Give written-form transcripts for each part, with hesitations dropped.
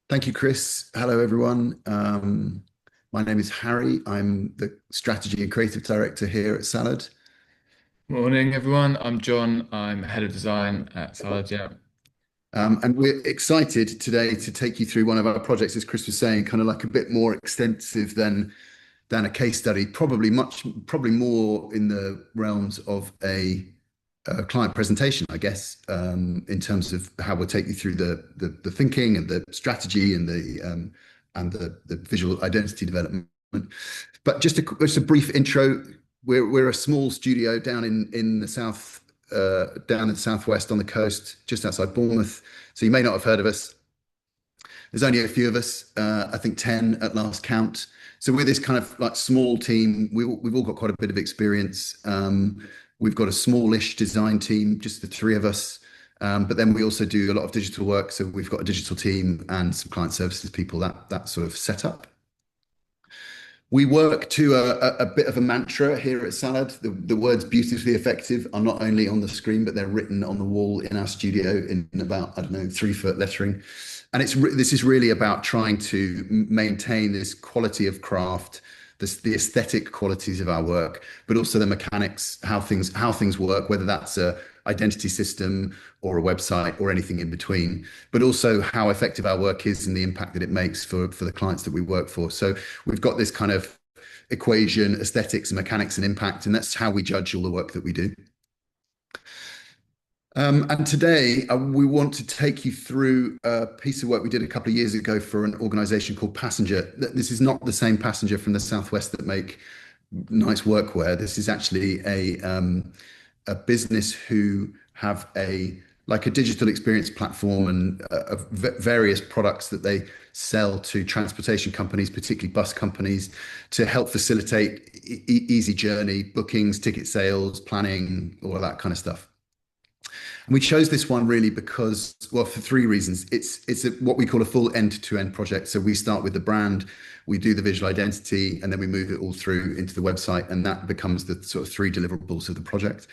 Thank you, Chris. Hello, everyone. My name is Harry. I'm the strategy and creative director here at Salad. Morning, everyone. I'm John. I'm head of design at Salad. Yeah. And we're excited today to take you through one of our projects, as Chris was saying, kind of like a bit more extensive than a case study, probably more in the realms of a client presentation, I guess, in terms of how we'll take you through the thinking and the strategy and the visual identity development. But just a brief intro. We're a small studio down in the south, down in the southwest on the coast, just outside Bournemouth. So you may not have heard of us. There's only a few of us, I think 10 at last count. So we're this kind of like small team. We've all got quite a bit of experience. We've got a smallish design team, just the three of us. But then we also do a lot of digital work. So we've got a digital team and some client services people, that sort of setup. We work to a bit of a mantra here at Salad. The words beautifully effective are not only on the screen, but they're written on the wall in our studio in about, I don't know, 3 foot lettering. And this is really about trying to maintain this quality of craft, the aesthetic qualities of our work, but also the mechanics, how things work, whether that's a identity system or a website or anything in between, but also how effective our work is and the impact that it makes for the clients that we work for. So we've got this kind of equation, aesthetics, mechanics, and impact, and that's how we judge all the work that we do. And today we want to take you through a piece of work we did a couple of years ago for an organization called Passenger. This is not the same Passenger from the Southwest that make nice workwear. This is actually a business who have a digital experience platform and various products that they sell to transportation companies, particularly bus companies, to help facilitate easy journey, bookings, ticket sales, planning, all of that kind of stuff. And we chose this one really because, well, for three reasons. What we call a full end-to-end project. So we start with the brand, we do the visual identity, and then we move it all through into the website, and that becomes the sort of three deliverables of the project.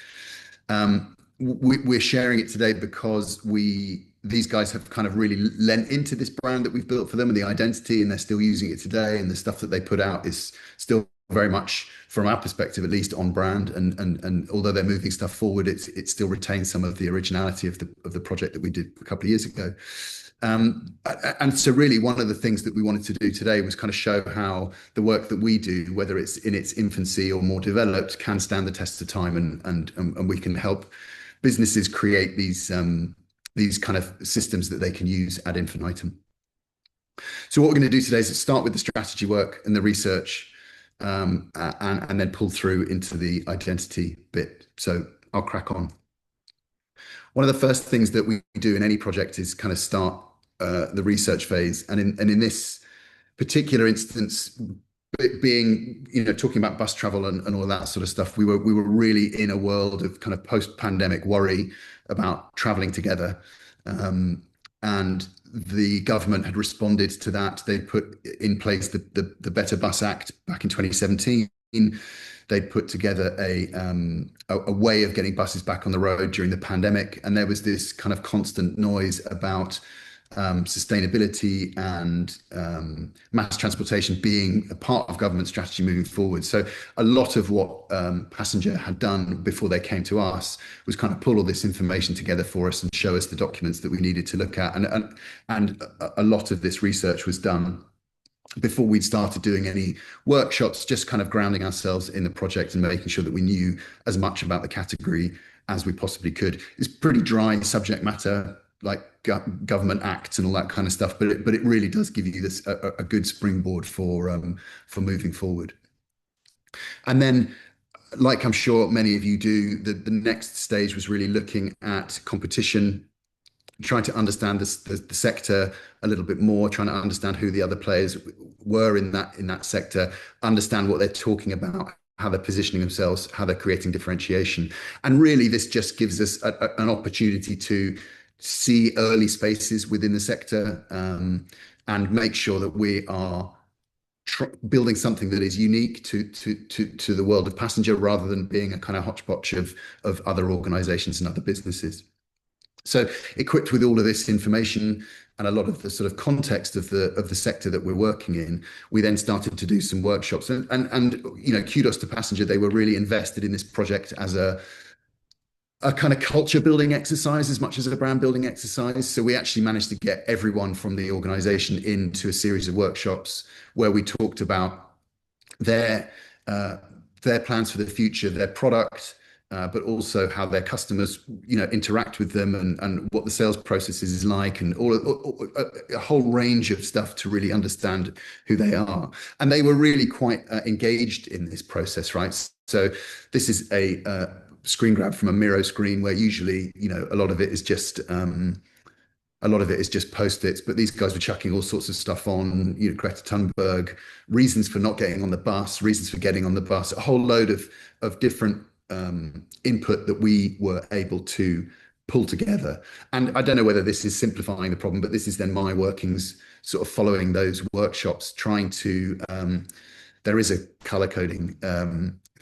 We're sharing it today because these guys have kind of really lent into this brand that we've built for them and the identity, and they're still using it today. And the stuff that they put out is still very much, from our perspective, at least on brand. And although they're moving stuff forward, it still retains some of the originality of the project that we did a couple of years ago. And so really one of the things that we wanted to do today was kind of show how the work that we do, whether it's in its infancy or more developed, can stand the test of time, and we can help businesses create these kind of systems that they can use ad infinitum. So what we're going to do today is start with the strategy work and the research, and then pull through into the identity bit. So I'll crack on. One of the first things that we do in any project is kind of start the research phase. And in this particular instance, being, talking about bus travel and all that sort of stuff, we were really in a world of kind of post-pandemic worry about traveling together. And the government had responded to that. They put in place the Better Bus Act back in 2017. They put together a way of getting buses back on the road during the pandemic, and there was this kind of constant noise about sustainability and mass transportation being a part of government strategy moving forward. So a lot of what Passenger had done before they came to us was kind of pull all this information together for us and show us the documents that we needed to look at. And a lot of this research was done before we'd started doing any workshops, just kind of grounding ourselves in the project and making sure that we knew as much about the category as we possibly could. It's pretty dry subject matter, like government acts and all that kind of stuff, but it really does give you this a good springboard for moving forward. And then, like I'm sure many of you do, the next stage was really looking at competition, trying to understand the sector a little bit more, trying to understand who the other players were in that sector, understand what they're talking about, how they're positioning themselves, how they're creating differentiation. And really, this just gives us an opportunity to see early spaces within the sector, and make sure that we are building something that is unique to the world of Passenger, rather than being a kind of hodgepodge of other organizations and other businesses. So equipped with all of this information and a lot of the sort of context of the sector that we're working in, we then started to do some workshops. And kudos to Passenger, they were really invested in this project as a kind of culture building exercise as much as a brand building exercise. So we actually managed to get everyone from the organization into a series of workshops where we talked about their uh, their plans for the future, their product, but also how their customers, interact with them, and what the sales process is like, and a whole range of stuff to really understand who they are. And they were really quite engaged in this process, right? So this is a screen grab from a Miro screen where usually, a lot of it is just post-its, but these guys were chucking all sorts of stuff on, Greta Thunberg, reasons for not getting on the bus, reasons for getting on the bus, a whole load of different input that we were able to pull together. And I don't know whether this is simplifying the problem, but this is then my workings sort of following those workshops, trying to, there is a color coding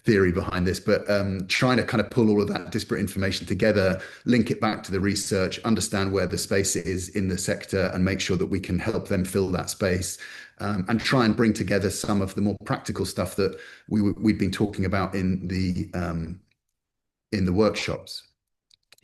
theory behind this, but trying to kind of pull all of that disparate information together, link it back to the research, understand where the space is in the sector, and make sure that we can help them fill that space, and try and bring together some of the more practical stuff that we've been talking about in the workshops.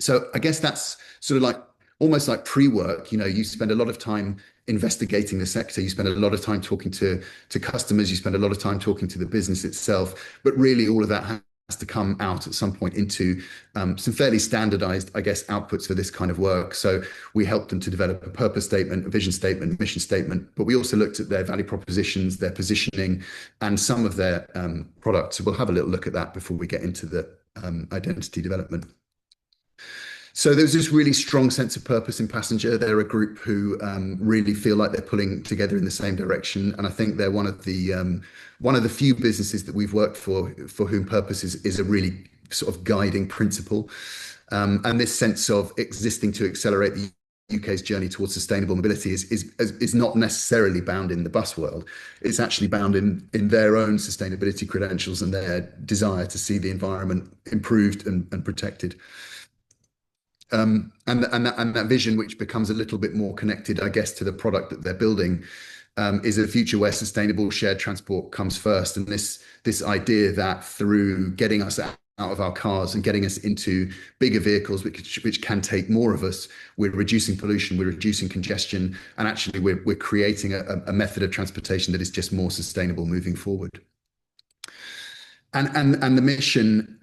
So I guess that's sort of like almost like pre-work. You spend a lot of time investigating the sector, you spend a lot of time talking to customers, you spend a lot of time talking to the business itself, but really all of that has to come out at some point into some fairly standardized, I guess, outputs for this kind of work. So we helped them to develop a purpose statement, a vision statement, mission statement, but we also looked at their value propositions, their positioning, and some of their products. So we'll have a little look at that before we get into the identity development. So there's this really strong sense of purpose in Passenger. They're a group who really feel like they're pulling together in the same direction, and I think they're one of the few businesses that we've worked for whom purpose is a really sort of guiding principle. And this sense of existing to accelerate the UK's journey towards sustainable mobility is not necessarily bound in the bus world. It's actually bound in their own sustainability credentials and their desire to see the environment improved and protected. And that vision, which becomes a little bit more connected, I guess, to the product that they're building, is a future where sustainable shared transport comes first. And this idea that through getting us out of our cars and getting us into bigger vehicles, which can take more of us, we're reducing pollution, we're reducing congestion, and actually we're creating a method of transportation that is just more sustainable moving forward. And the mission,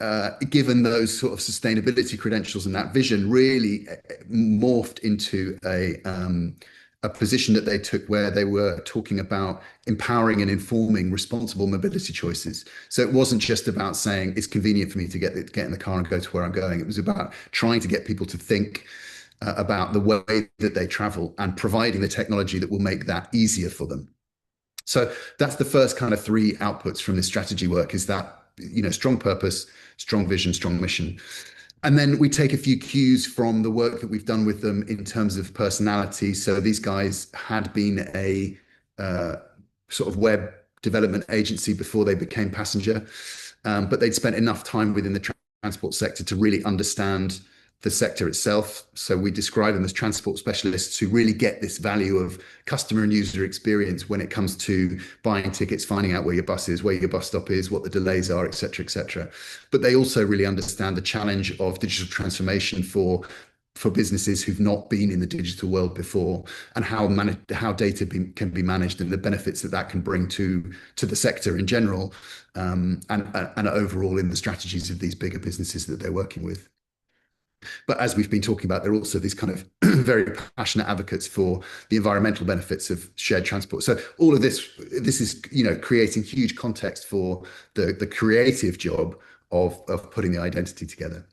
given those sort of sustainability credentials and that vision, really morphed into a position that they took where they were talking about empowering and informing responsible mobility choices. So it wasn't just about saying it's convenient for me to get in the car and go to where I'm going. It was about trying to get people to think about the way that they travel and providing the technology that will make that easier for them. So that's the first kind of three outputs from this strategy work, is that, strong purpose, strong vision, strong mission. And then we take a few cues from the work that we've done with them in terms of personality. So these guys had been a sort of web development agency before they became Passenger, but they'd spent enough time within the transport sector to really understand the sector itself. So we describe them as transport specialists who really get this value of customer and user experience when it comes to buying tickets, finding out where your bus is, where your bus stop is, what the delays are, et cetera, et cetera. But they also really understand the challenge of digital transformation for businesses who've not been in the digital world before, and how data can be managed, and the benefits that can bring to the sector in general, and overall in the strategies of these bigger businesses that they're working with. But as we've been talking about, they're also these kind of very passionate advocates for the environmental benefits of shared transport. So all of this is, creating huge context for the creative job of putting the identity together.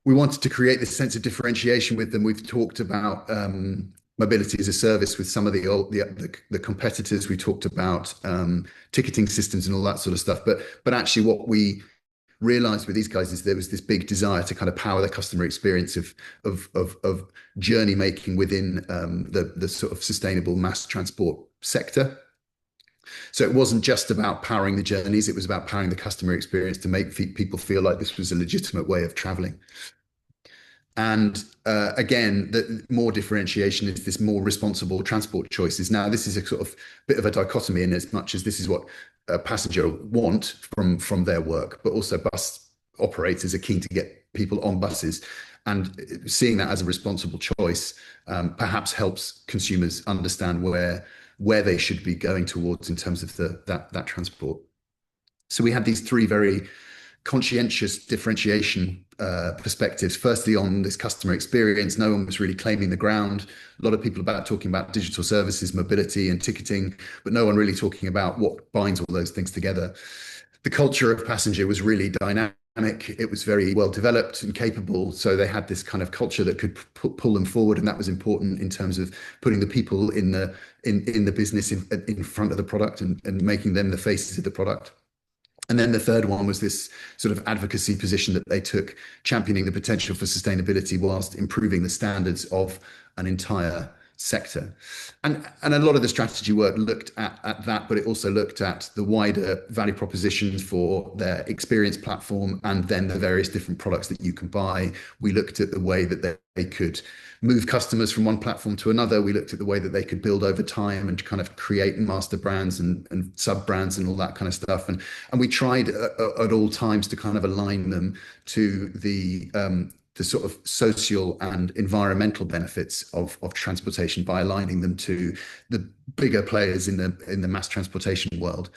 We wanted to create this sense of differentiation with them. We've talked about mobility as a service with some of the competitors. We talked about ticketing systems and all that sort of stuff. But actually, what we realized with these guys is there was this big desire to kind of power the customer experience of journey making within the sort of sustainable mass transport sector. So it wasn't just about powering the journeys, it was about powering the customer experience to make people feel like this was a legitimate way of traveling. And again, the more differentiation is this more responsible transport choices. Now, this is a sort of bit of a dichotomy in as much as this is what a passenger want from their work, but also bus operators are keen to get people on buses. And seeing that as a responsible choice perhaps helps consumers understand where they should be going towards in terms of that transport. So we had these three very conscientious differentiation perspectives. Firstly, on this customer experience, no one was really claiming the ground. A lot of people about talking about digital services, mobility, and ticketing, but no one really talking about what binds all those things together. The culture of Passenger was really dynamic. It was very well developed and capable. So they had this kind of culture that could pull them forward, and that was important in terms of putting the people in the business in front of the product and making them the faces of the product. And then the third one was this sort of advocacy position that they took, championing the potential for sustainability whilst improving the standards of an entire sector. And a lot of the strategy work looked at that, but it also looked at the wider value propositions for their experience platform and then the various different products that you can buy. We looked at the way that they could move customers from one platform to another. We looked at the way that they could build over time and kind of create master brands and sub brands and all that kind of stuff. And we tried at all times to kind of align them to the sort of social and environmental benefits of transportation by aligning them to the bigger players in the mass transportation world.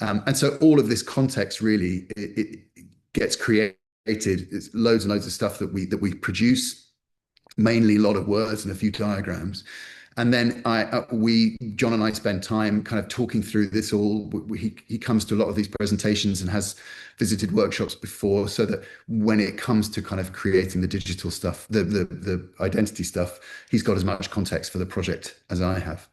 And so all of this context really it gets created. It's loads and loads of stuff that we produce, mainly a lot of words and a few diagrams. And then John and I spend time kind of talking through this all. He comes to a lot of these presentations and has visited workshops before, so that when it comes to kind of creating the digital stuff, the identity stuff, he's got as much context for the project as I have.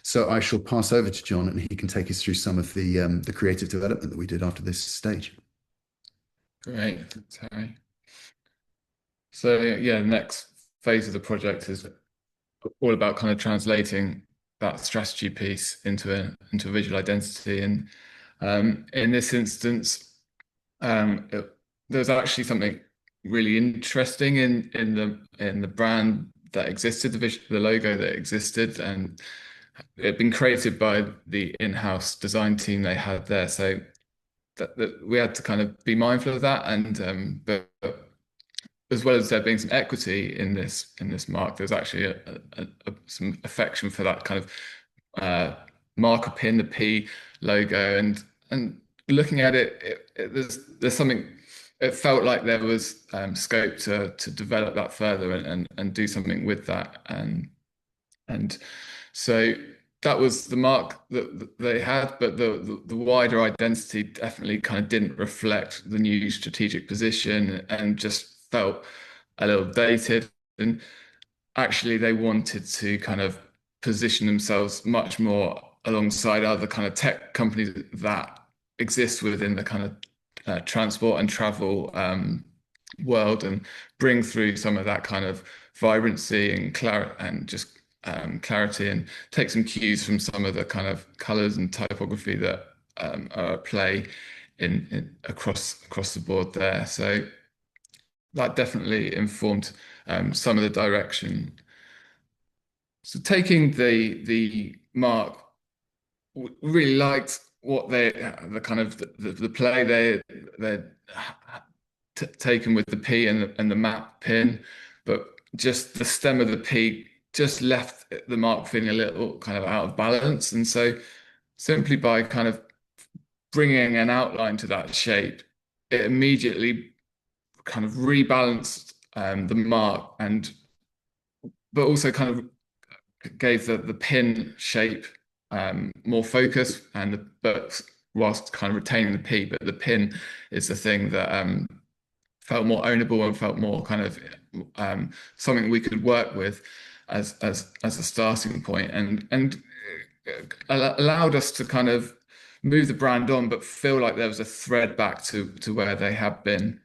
So I shall pass over to John, and he can take us through some of the creative development that we did after this stage. Great, thanks, Harry. So yeah, the next phase of the project is all about kind of translating that strategy piece into a visual identity. And in this instance, there's actually something really interesting in the brand that existed, the logo that existed, and it had been created by the in-house design team they had there. So that we had to kind of be mindful of that, and but as well as there being some equity in this mark, there's actually some affection for that kind of marker pin, the P logo, and looking at it, there's something. It felt like there was scope to develop that further and do something with that, and so that was the mark that they had, but the wider identity definitely kind of didn't reflect the new strategic position and just felt a little dated. And actually they wanted to kind of position themselves much more alongside other kind of tech companies that exist within the kind of transport and travel world, and bring through some of that kind of vibrancy and clarity, and take some cues from some of the kind of colors and typography that are at play in across the board there. So that definitely informed some of the direction. So taking the mark, we really liked what the kind of the play they're taken with the P and the map pin, but just the stem of the P just left the mark feeling a little kind of out of balance. And so simply by kind of bringing an outline to that shape, it immediately kind of rebalanced the mark, but also kind of gave the pin shape more focus, but whilst kind of retaining the P. But the pin is the thing that felt more ownable and felt more kind of something we could work with as a starting point, and allowed us to kind of move the brand on, but feel like there was a thread back to where they had been.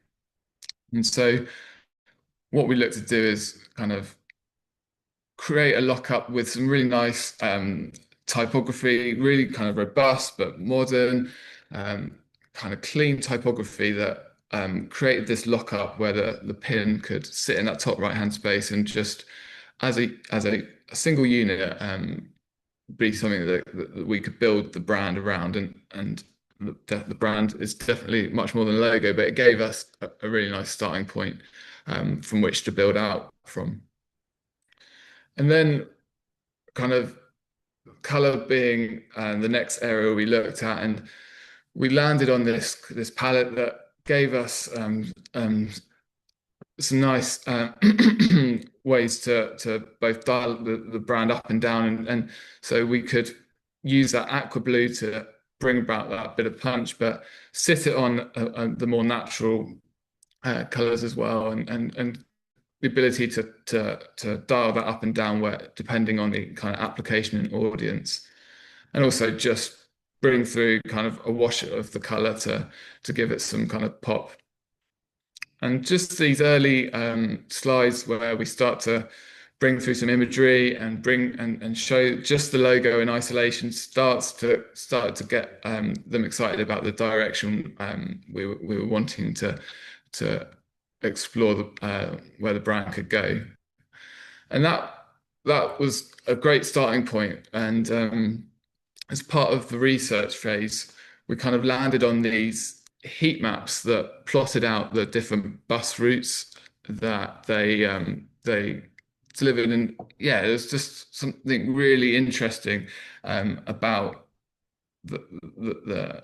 And so what we look to do is kind of create a lockup with some really nice typography, really kind of robust but modern, kind of clean typography that created this lockup where the pin could sit in that top right-hand space and just as a single unit be something that we could build the brand around, and the brand is definitely much more than a logo, but it gave us a really nice starting point from which to build out from. And then kind of color being the next area we looked at, and we landed on this palette that gave us some nice ways to both dial the brand up and down, and so we could use that aqua blue to bring about that bit of punch, but sit it on the more natural colors as well, and the ability to dial that up and down where depending on the kind of application and audience, and also just bring through kind of a wash of the color to give it some kind of pop. And just these early slides where we start to bring through some imagery and bring and show just the logo in isolation started to get them excited about the direction we were wanting to explore where the brand could go. And that was a great starting point. And as part of the research phase, we kind of landed on these heat maps that plotted out the different bus routes that they delivered. And yeah, there's just something really interesting about the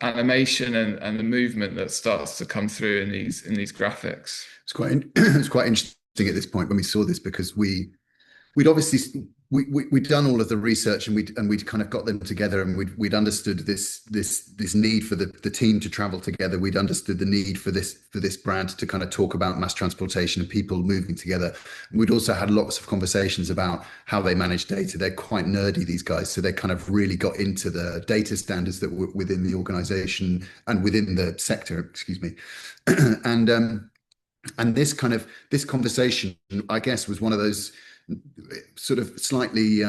animation and the movement that starts to come through in these graphics. It's quite interesting at this point when we saw this, because we'd obviously we'd done all of the research, and we'd kind of got them together, and we'd understood this need for the team to travel together. We'd understood the need for this brand to kind of talk about mass transportation and people moving together. And we'd also had lots of conversations about how they manage data. They're quite nerdy, these guys, so they kind of really got into the data standards that were within the organization and within the sector, excuse me. And this conversation, I guess, was one of those sort of slightly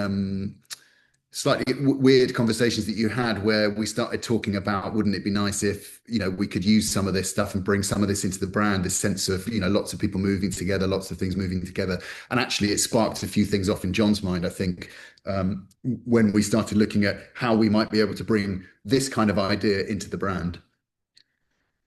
weird conversations that you had, where we started talking about, wouldn't it be nice if we could use some of this stuff and bring some of this into the brand, this sense of lots of people moving together, lots of things moving together. And actually it sparked a few things off in John's mind, I think, when we started looking at how we might be able to bring this kind of idea into the brand.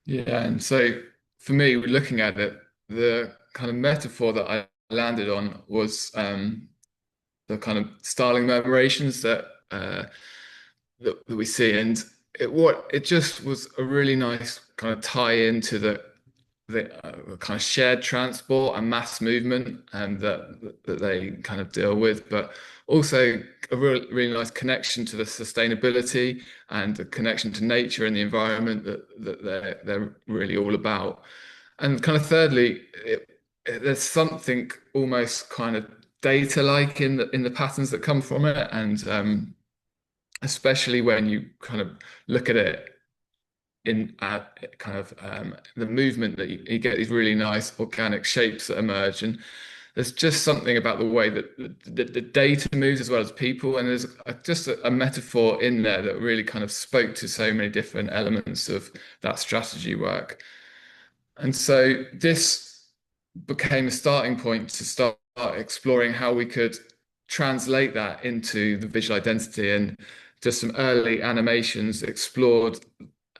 Yeah, and so for me, looking at it, the kind of metaphor that I landed on was the kind of styling murmurations that we see, and it just was a really nice kind of tie into the kind of shared transport and mass movement, and that they kind of deal with, but also a really nice connection to the sustainability and the connection to nature and the environment that they're really all about. And kind of thirdly, there's something almost kind of data-like in the patterns that come from it, and especially when you kind of look at it in kind of the movement that you get these really nice organic shapes that emerge, and there's just something about the way that the data moves as well as people, and there's just a metaphor in there that really kind of spoke to so many different elements of that strategy work. And so this became a starting point to start exploring how we could translate that into the visual identity, and just some early animations explored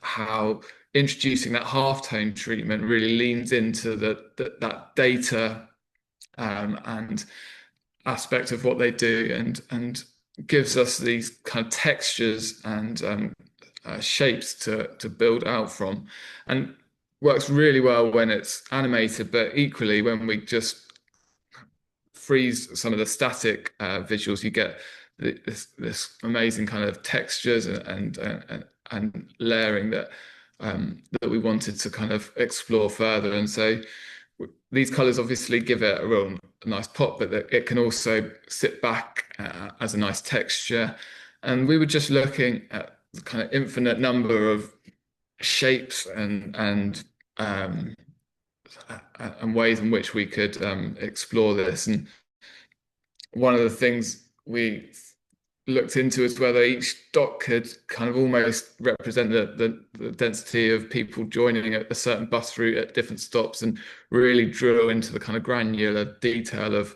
how introducing that halftone treatment really leans into that data and aspect of what they do, and gives us these kind of textures and shapes to build out from, and works really well when it's animated, but equally when we just freeze some of the static visuals, you get this amazing kind of textures and layering that we wanted to kind of explore further. And so these colors obviously give it a real nice pop, but it can also sit back as a nice texture. And we were just looking at the kind of infinite number of shapes and ways in which we could explore this. And one of the things we looked into is whether each dot could kind of almost represent the density of people joining a certain bus route at different stops, and really drill into the kind of granular detail of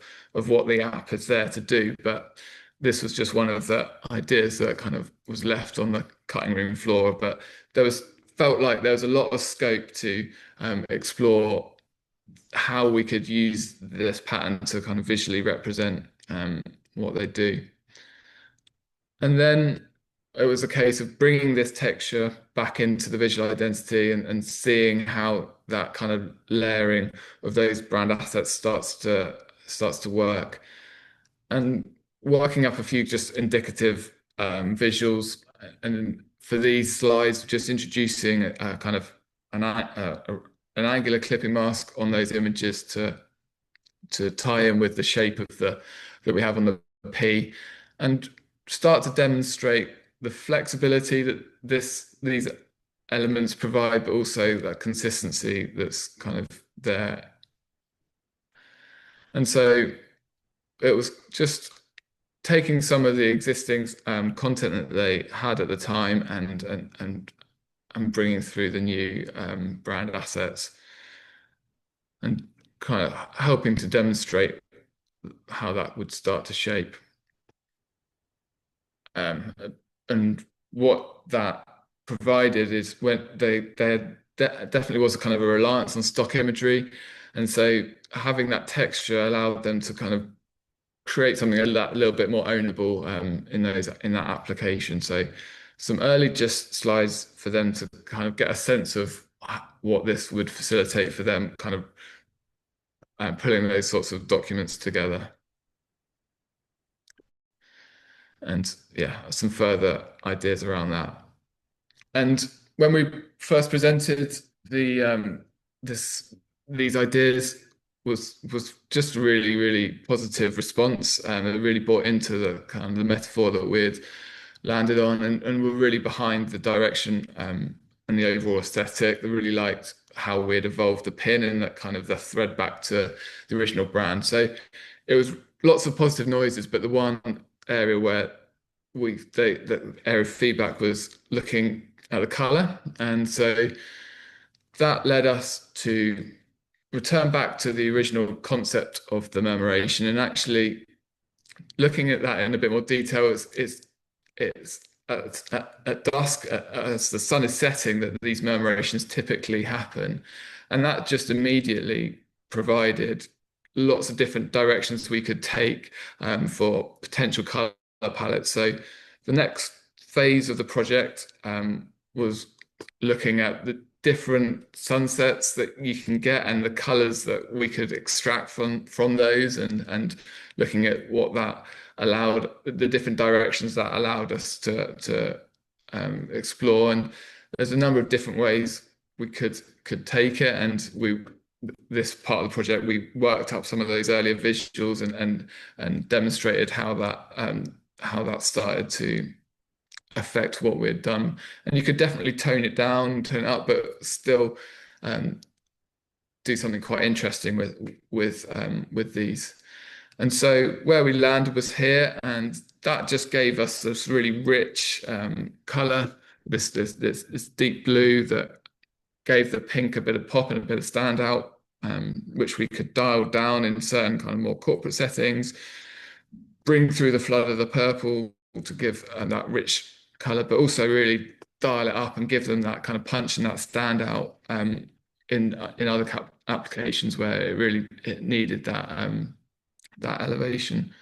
what the app is there to do. But this was just one of the ideas that kind of was left on the cutting room floor. But felt like there was a lot of scope to explore how we could use this pattern to kind of visually represent what they do. And then it was a case of bringing this texture back into the visual identity, and seeing how that kind of layering of those brand assets starts to work, and working up a few just indicative visuals. And for these slides, just introducing a kind of an angular clipping mask on those images to tie in with the shape of that we have on the P, and start to demonstrate the flexibility that these elements provide, but also that consistency that's kind of there. And so it was just taking some of the existing content that they had at the time, and bringing through the new brand assets, and kind of helping to demonstrate how that would start to shape. And what that provided is when there definitely was a kind of a reliance on stock imagery, and so having that texture allowed them to kind of create something a little bit more ownable in that application. So some early just slides for them to kind of get a sense of what this would facilitate for them, kind of pulling those sorts of documents together. And yeah, some further ideas around that. And when we first presented these ideas, was just a really, really positive response, and it really bought into the kind of the metaphor that we'd landed on, and were really behind the direction and the overall aesthetic. They really liked how we'd evolved the pin, and that kind of the thread back to the original brand. So it was lots of positive noises, but the one area where the area of feedback was looking at the color. And so that led us to return back to the original concept of the murmuration, and actually looking at that in a bit more detail. It's at dusk, as the sun is setting, that these murmurations typically happen. And that just immediately provided lots of different directions we could take for potential color palettes. So the next phase of the project was looking at the different sunsets that you can get, and the colors that we could extract from those, and looking at what that allowed, the different directions that allowed us to explore. And there's a number of different ways we could take it, and this part of the project, we worked up some of those earlier visuals and demonstrated how that started to affect what we'd done. And you could definitely tone it down, turn it up, but still do something quite interesting with these. And so where we landed was here, and that just gave us this really rich color, this deep blue that gave the pink a bit of pop and a bit of standout, which we could dial down in certain kind of more corporate settings, bring through the flood of the purple to give that rich color, but also really dial it up and give them that kind of punch and that standout in other applications where it needed that elevation.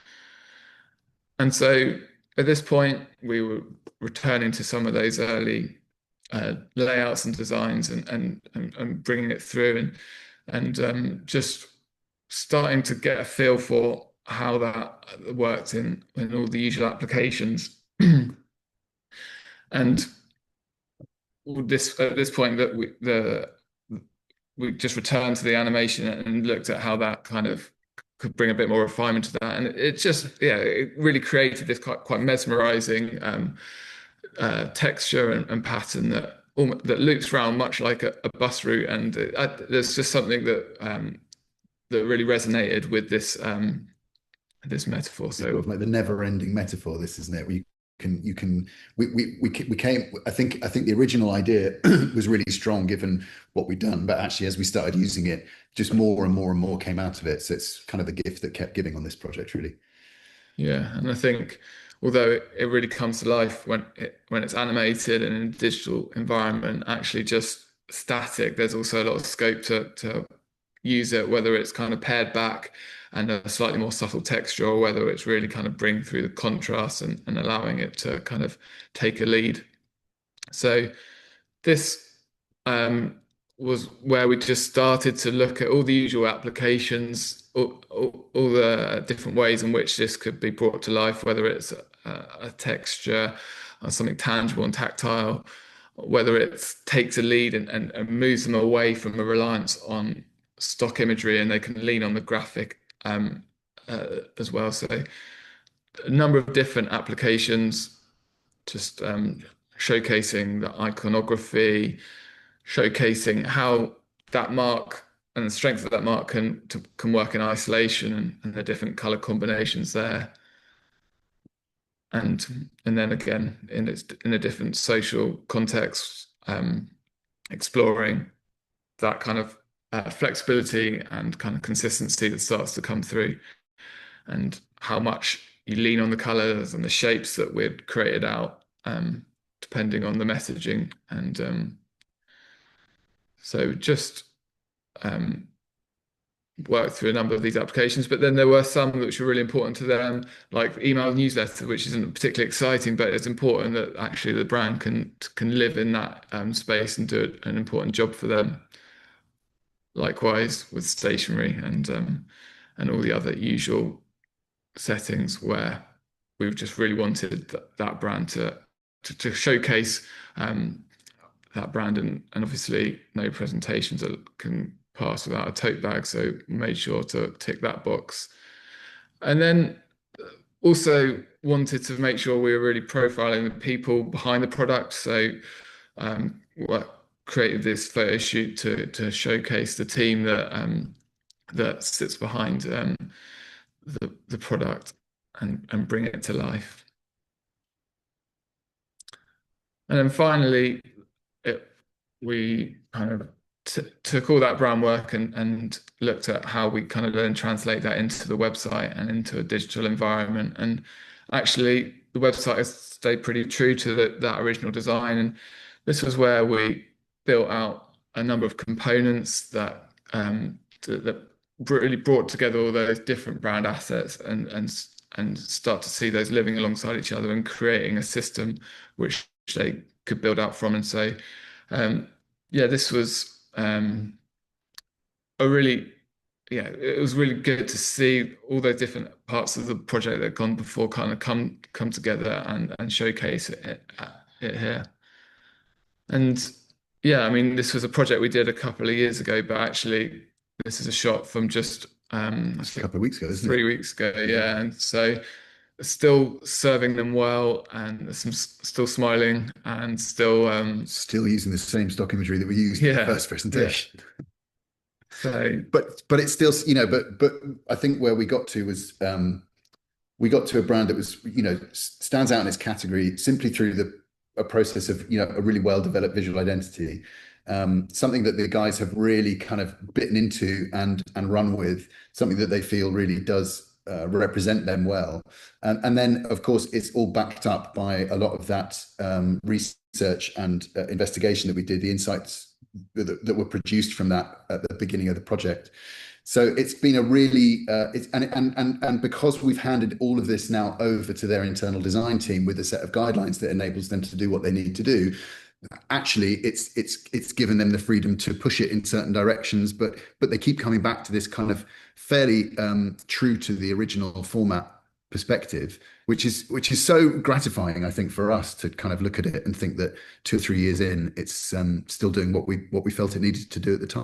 And so at this point, we were returning to some of those early layouts and designs, and bringing it through, and just starting to get a feel for how that worked in all the usual applications. And at this point, that we just returned to the animation and looked at how that kind of could bring a bit more refinement to that, and it really created this quite mesmerizing texture and pattern that loops around much like a bus route. And there's just something that really resonated with this this metaphor. It's sort So of like the never-ending metaphor, this, isn't it? We came. I think the original idea was really strong given what we'd done, but actually, as we started using it, just more and more and more came out of it. So it's kind of the gift that kept giving on this project, really. yeah, and I think although it really comes to life when it's animated and in a digital environment, actually just static, there's also a lot of scope to use it, whether it's kind of pared back and a slightly more subtle texture, or whether it's really kind of bring through the contrast and allowing it to kind of take a lead. So this um, was where we just started to look at all the usual applications, all the different ways in which this could be brought to life, whether it's a texture or something tangible and tactile, whether it takes a lead and moves them away from a reliance on stock imagery and they can lean on the graphic as well. So a number of different applications, just showcasing the iconography, showcasing how that mark and the strength of that mark can work in isolation and the different color combinations there. And then again in a different social context, exploring that kind of flexibility and kind of consistency that starts to come through, and how much you lean on the colors and the shapes that we'd created out, depending on the messaging. And so just um, worked through a number of these applications, but then there were some which were really important to them, like email newsletter, which isn't particularly exciting, but it's important that actually the brand can live in that space and do an important job for them. Likewise with stationery and all the other usual settings where we've just really wanted that brand to showcase that brand, and obviously no presentations that can pass without a tote bag, so made sure to tick that box. And then also wanted to make sure we were really profiling the people behind the product, so created this photo shoot to showcase the team that sits behind the product and bring it to life. And then finally, we kind of took all that brand work and looked at how we kind of then translate that into the website and into a digital environment. And actually, the website has stayed pretty true to that original design. And this was where we built out a number of components that really brought together all those different brand assets and start to see those living alongside each other and creating a system which they could build out from. And so, yeah, this was it was really good to see all those different parts of the project that had gone before kind of come together and showcase it here. And yeah, I mean, this was a project we did a couple of years ago, but actually this is a shot from just a couple of weeks ago, isn't it? 3 weeks ago, yeah. And so still serving them well, and still smiling, and still using the same stock imagery that we used in the first presentation. Yeah. So, but it's still, but I think where we got to was we got to a brand that was, stands out in its category simply through a process of, a really well developed visual identity. Something that the guys have really kind of bitten into and run with, something that they feel really does represent them well. And then, of course, it's all backed up by a lot of that research and investigation that we did, the insights that were produced from that at the beginning of the project. So it's been a really, and because we've handed all of this now over to their internal design team with a set of guidelines that enables them to do what they need to do, actually it's given them the freedom to push it in certain directions, but they keep coming back to this kind of fairly true to the original format perspective, which is so gratifying, I think, for us to kind of look at it and think that 2 or 3 years in, it's still doing what we felt it needed to do at the time.